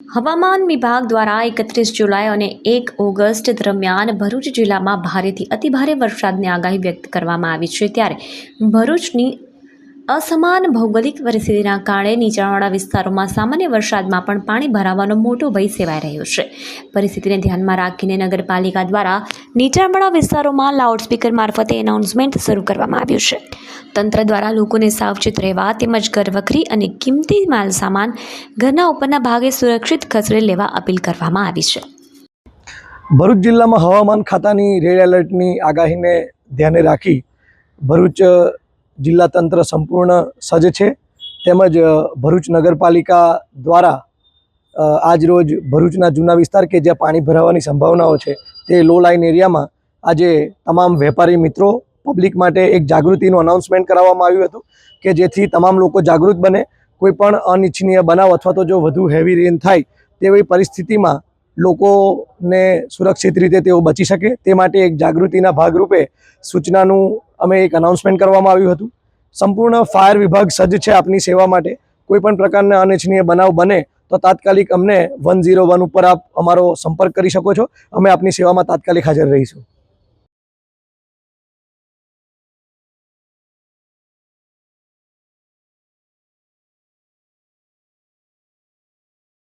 હવામાન વિભાગ દ્વારા 31 જુલાઈ અને 1 ઓગસ્ટ દરમિયાન ભરૂચ જિલ્લામાં ભારેથી અતિભારે વરસાદની આગાહી વ્યક્ત કરવામાં આવી છે। ત્યારે ભરૂચની અસમાન ભૌગોલિક પરિસ્થિતિના કારણે નીચાણવાળા વિસ્તારોમાં સામાન્ય વરસાદમાં પણ પાણી ભરાવાનો મોટો ભય સેવાઈ રહ્યો છે। પરિસ્થિતિને ધ્યાનમાં રાખીને નગરપાલિકા દ્વારા નીચાણવાળા વિસ્તારોમાં લાઉડસ્પીકર મારફતે એનાઉન્સમેન્ટ શરૂ કરવામાં આવ્યું છે। તંત્ર દ્વારા લોકોને સાવચેત રહેવા તેમજ ઘરવખરી અને કિંમતી માલસામાન ઘરના ઉપરના ભાગે સુરક્ષિત ખસેડી લેવા અપીલ કરવામાં આવી છે। ભરૂચ જિલ્લામાં હવામાન ખાતાની રેડ એલર્ટની આગાહીને ધ્યાને રાખી ભરૂચ જિલ્લા તંત્ર સંપૂર્ણ સજ્જ છે। તેમજ ભરૂચ નગરપાલિકા દ્વારા આજ રોજ ભરૂચના જૂના વિસ્તાર કે જ્યાં પાણી ભરાવાની સંભાવનાઓ છે તે લો લાઇન એરિયામાં આજે તમામ વેપારી મિત્રો પબ્લિક માટે એક જાગૃતિનું અનાઉન્સમેન્ટ કરવામાં આવ્યું હતું કે જેથી તમામ લોકો જાગૃત બને। કોઈ પણ અનિચ્છનીય બનાવ અથવા તો જો વધુ હેવી રેન થાય તેવી પરિસ્થિતિમાં લોકોને સુરક્ષિત રીતે તેઓ બચી શકે તે માટે એક જાગૃતિના ભાગરૂપે સૂચનાનું અમે એક અનાઉન્સમેન્ટ કરવામાં આવ્યું હતું। સંપૂર્ણ ફાયર વિભાગ સજ્જ છે આપની સેવા માટે। કોઈ પણ પ્રકારના અનિચ્છનીય બનાવ બને તો તાત્કાલિક અમને 101 ઉપર આપ અમારો સંપર્ક કરી શકો છો। અમે આપની સેવામાં તાત્કાલિક હાજર રહીશું।